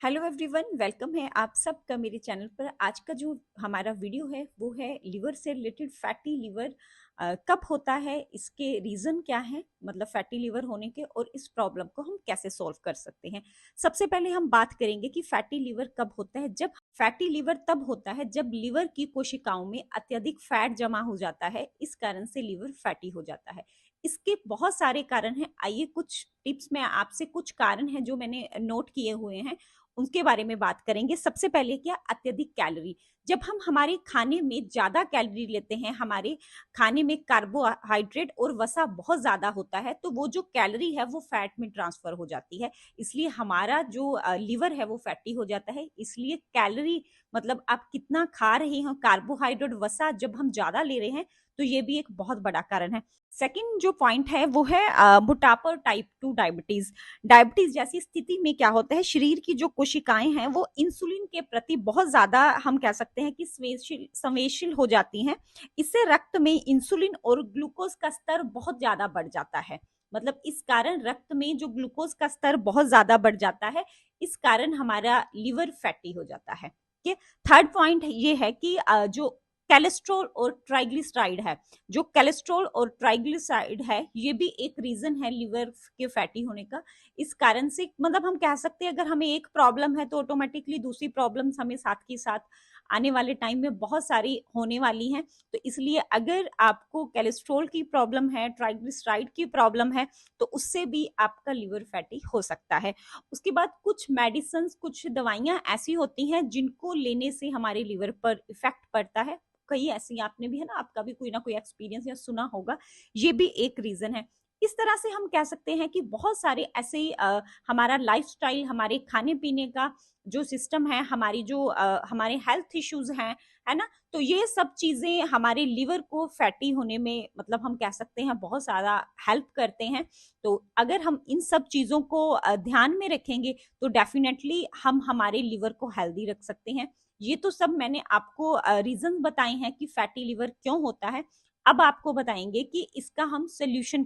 Hello everyone, welcome है आप सबका मेरे चैनल पर। आज का जो हमारा वीडियो है वो है लिवर से रिलेटेड। फैटी लिवर कब होता है, इसके रीज़न क्या है, मतलब फैटी लिवर होने के, और इस प्रॉब्लम को हम कैसे सॉल्व कर सकते हैं। सबसे पहले हम बात करेंगे कि फैटी लिवर कब होता है। जब फैटी लिवर तब होता है जब लिवर की कोशिकाओं में अत्यधिक फैट जमा हो जाता है, इस कारण से लिवर फैटी हो जाता है। इसके बहुत सारे कारण हैं। आइए कुछ टिप्स में आपसे कुछ कारण हैं जो मैंने नोट किए हुए हैं उनके बारे में बात करेंगे। सबसे पहले क्या, अत्यधिक कैलोरी। जब हम हमारे खाने में ज्यादा कैलोरी लेते हैं, हमारे खाने में कार्बोहाइड्रेट और वसा बहुत ज्यादा होता है, तो वो जो कैलोरी है वो फैट में ट्रांसफर हो जाती है। इसलिए हमारा जो लिवर है वो फैटी हो जाता है। इसलिए कैलोरी मतलब आप कितना खा रहे हो, कार्बोहाइड्रेट वसा जब हम ज्यादा ले रहे हैं, तो ये भी एक बहुत बड़ा कारण है। सेकंड जो पॉइंट है वो है मोटापा और टाइप 2 डायबिटीज। डायबिटीज जैसी स्थिति में क्या होता है, शरीर की जो कोशिकाएं हैं वो इंसुलिन के प्रति बहुत ज्यादा, हम कह सकते हैं कि संवेदनशील हो जाती हैं। इससे रक्त में इंसुलिन और ग्लूकोज का स्तर बहुत ज्यादा बढ़ जाता है। मतलब इस कारण रक्त में जो ग्लूकोज का स्तर बहुत ज्यादा बढ़ जाता है, इस कारण हमारा लिवर फैटी हो जाता है। थर्ड पॉइंट ये है कि जो कोलेस्ट्रॉल और ट्राइग्लिसराइड है, जो कोलेस्ट्रॉल और ट्राइग्लिसराइड है, ये भी एक रीजन है लिवर के फैटी होने का। इस कारण से मतलब हम कह सकते हैं अगर हमें एक प्रॉब्लम है तो ऑटोमेटिकली दूसरी प्रॉब्लम्स हमें साथ के साथ आने वाले टाइम में बहुत सारी होने वाली हैं। तो इसलिए अगर आपको कोलेस्ट्रॉल की प्रॉब्लम है, ट्राइग्लिसराइड की प्रॉब्लम है, तो उससे भी आपका लिवर फैटी हो सकता है। उसके बाद कुछ मेडिसिन, कुछ दवाइयां ऐसी होती हैं जिनको लेने से हमारे लिवर पर इफेक्ट पड़ता है। कई ऐसी आपने भी, है ना, आपका भी कोई ना कोई एक्सपीरियंस या सुना होगा। ये भी एक रीजन है। इस तरह से हम कह सकते हैं कि बहुत सारे ऐसे हमारा लाइफस्टाइल, हमारे खाने पीने का जो सिस्टम है, हमारी जो हमारे हेल्थ इश्यूज हैं, है ना, तो ये सब चीजें हमारे लिवर को फैटी होने में, मतलब हम कह सकते हैं, बहुत सारा हेल्प करते हैं। तो अगर हम इन सब चीजों को ध्यान में रखेंगे तो डेफिनेटली हम हमारे लिवर को हेल्दी रख सकते हैं। ये तो सब मैंने आपको रीजन बताए हैं कि फैटी लिवर क्यों होता है। अब आपको बताएंगे कि इसका हम सोल्यूशन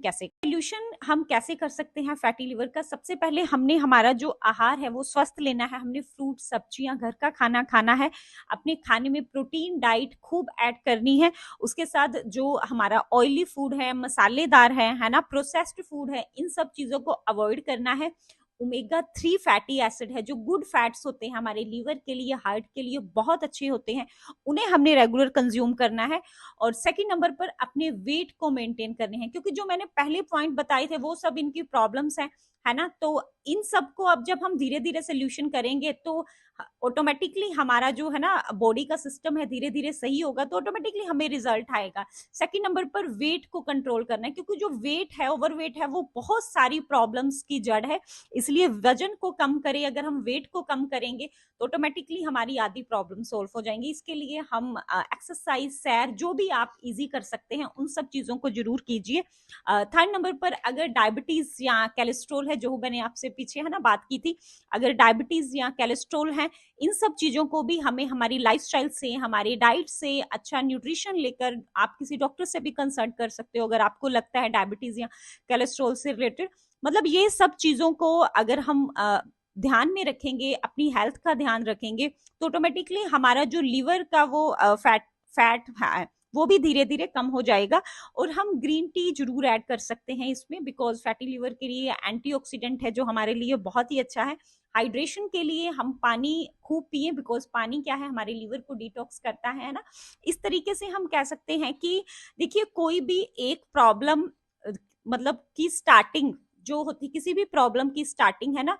हम कैसे कर सकते हैं फैटी लिवर का। सबसे पहले हमने हमारा जो आहार है वो स्वस्थ लेना है। हमने फ्रूट, सब्जियां, घर का खाना खाना है। अपने खाने में प्रोटीन डाइट खूब ऐड करनी है। उसके साथ जो हमारा ऑयली फूड है, मसालेदार है ना, प्रोसेस्ड फूड है, इन सब चीजों को अवॉइड करना है। ओमेगा 3 फैटी एसिड है, जो गुड फैट्स होते हैं, हमारे लीवर के लिए, हार्ट के लिए बहुत अच्छे होते हैं, उन्हें हमने रेगुलर कंज्यूम करना है। और सेकंड नंबर पर अपने वेट को मेंटेन करने हैं, क्योंकि जो मैंने पहले पॉइंट बताए थे वो सब इनकी प्रॉब्लम्स हैं, है ना। तो इन सब को अब जब हम धीरे धीरे सोल्यूशन करेंगे तो ऑटोमेटिकली हमारा जो है ना बॉडी का सिस्टम है धीरे धीरे सही होगा, तो ऑटोमेटिकली हमें रिजल्ट आएगा। सेकंड नंबर पर वेट को कंट्रोल करना है, क्योंकि जो वेट है, ओवर वेट है, वो बहुत सारी प्रॉब्लम्स की जड़ है। इसलिए वजन को कम करें, अगर हम वेट को कम करेंगे तो ऑटोमेटिकली हमारी आधी प्रॉब्लम सोल्व हो जाएंगी। इसके लिए हम एक्सरसाइज, सैर, जो भी आप इजी कर सकते हैं उन सब चीजों को जरूर कीजिए। थर्ड नंबर पर अगर डायबिटीज या कोलेस्ट्रॉल है, जो मैंने आपसे पीछे, है ना, बात की थी, अगर डायबिटीज या कोलेस्ट्रॉल है, इन सब चीजों को भी हमें हमारी लाइफस्टाइल से, हमारी डाइट से, अच्छा न्यूट्रिशन लेकर आप किसी डॉक्टर से भी कंसल्ट कर सकते हो अगर आपको लगता है डायबिटीज या कोलेस्ट्रॉल से रिलेटेड। मतलब ये सब चीजों को अगर हम ध्यान में रखेंगे, अपनी हेल्थ का ध्यान रखेंगे, तो ऑटोमेटिकली हमारा जो लिवर का वो फैट फैट है वो भी धीरे धीरे कम हो जाएगा। और हम ग्रीन टी जरूर ऐड कर सकते हैं इसमें, बिकॉज फैटी लिवर के लिए एंटीऑक्सीडेंट है जो हमारे लिए बहुत ही अच्छा है। हाइड्रेशन के लिए हम पानी खूब पिए, बिकॉज पानी क्या है, हमारे लिवर को डिटॉक्स करता है ना। इस तरीके से हम कह सकते हैं कि देखिए, कोई भी एक प्रॉब्लम मतलब की स्टार्टिंग जो होती, किसी भी प्रॉब्लम की स्टार्टिंग, है ना,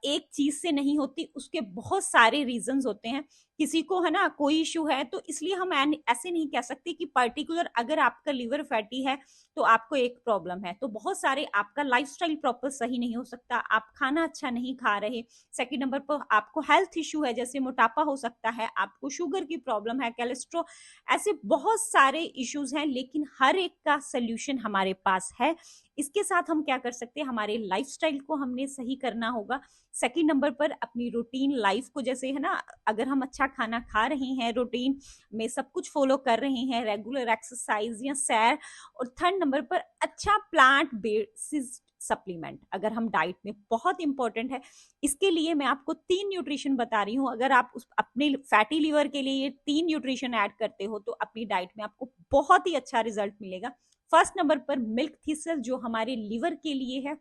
एक चीज से नहीं होती, उसके बहुत सारे रीजंस होते हैं। किसी को, है ना, कोई इशू है, तो इसलिए हम ऐसे नहीं कह सकते कि पर्टिकुलर अगर आपका लिवर फैटी है तो आपको एक प्रॉब्लम है। तो बहुत सारे, आपका लाइफस्टाइल प्रॉपर सही नहीं हो सकता, आप खाना अच्छा नहीं खा रहे। सेकंड नंबर पर आपको हेल्थ इशू है, जैसे मोटापा हो सकता है, आपको शुगर की प्रॉब्लम है, कोलेस्ट्रॉल, ऐसे बहुत सारे इश्यूज हैं, लेकिन हर एक का सोल्यूशन हमारे पास है। इसके साथ हम क्या कर सकते हैं, हमारे लाइफस्टाइल को हमने सही करना होगा। सेकंड नंबर पर अपनी रूटीन लाइफ को, जैसे, है ना, अगर हम अच्छा खाना खा रहे हैं, रूटीन में सब कुछ फॉलो कर रहे हैं, रेगुलर एक्सरसाइज या सैर। और थर्ड नंबर पर अच्छा प्लांट बेस्ड सप्लीमेंट अगर हम डाइट में, बहुत इंपॉर्टेंट है। इसके लिए मैं आपको 3 न्यूट्रिशन बता रही हूँ। अगर आप अपने फैटी लिवर के लिए ये 3 न्यूट्रिशन ऐड करते हो तो अपनी डाइट में आपको बहुत ही अच्छा रिजल्ट मिलेगा। फर्स्ट नंबर पर मिल्क थिसल, जो हमारे लिवर के लिए है,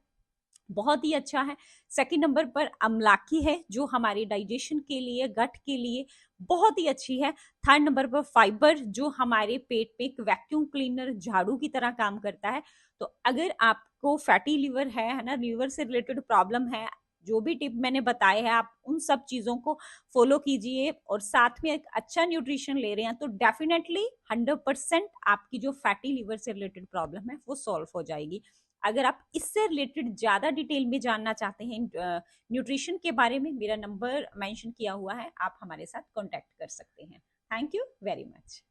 बहुत ही अच्छा है। सेकंड नंबर पर अमलाकी है, जो हमारे डाइजेशन के लिए, गट के लिए बहुत ही अच्छी है। थर्ड नंबर पर फाइबर, जो हमारे पेट में एक वैक्यूम क्लीनर, झाड़ू की तरह काम करता है। तो अगर आपको फैटी लिवर है ना, लिवर से रिलेटेड प्रॉब्लम है, जो भी टिप मैंने बताए हैं आप उन सब चीजों को फॉलो कीजिए और साथ में एक अच्छा न्यूट्रिशन ले रहे हैं तो डेफिनेटली 100% आपकी जो फैटी लिवर से रिलेटेड प्रॉब्लम है वो सॉल्व हो जाएगी। अगर आप इससे रिलेटेड ज्यादा डिटेल में जानना चाहते हैं न्यूट्रिशन के बारे में, मेरा नंबर मेंशन किया हुआ है, आप हमारे साथ कांटेक्ट कर सकते हैं। Thank you very much.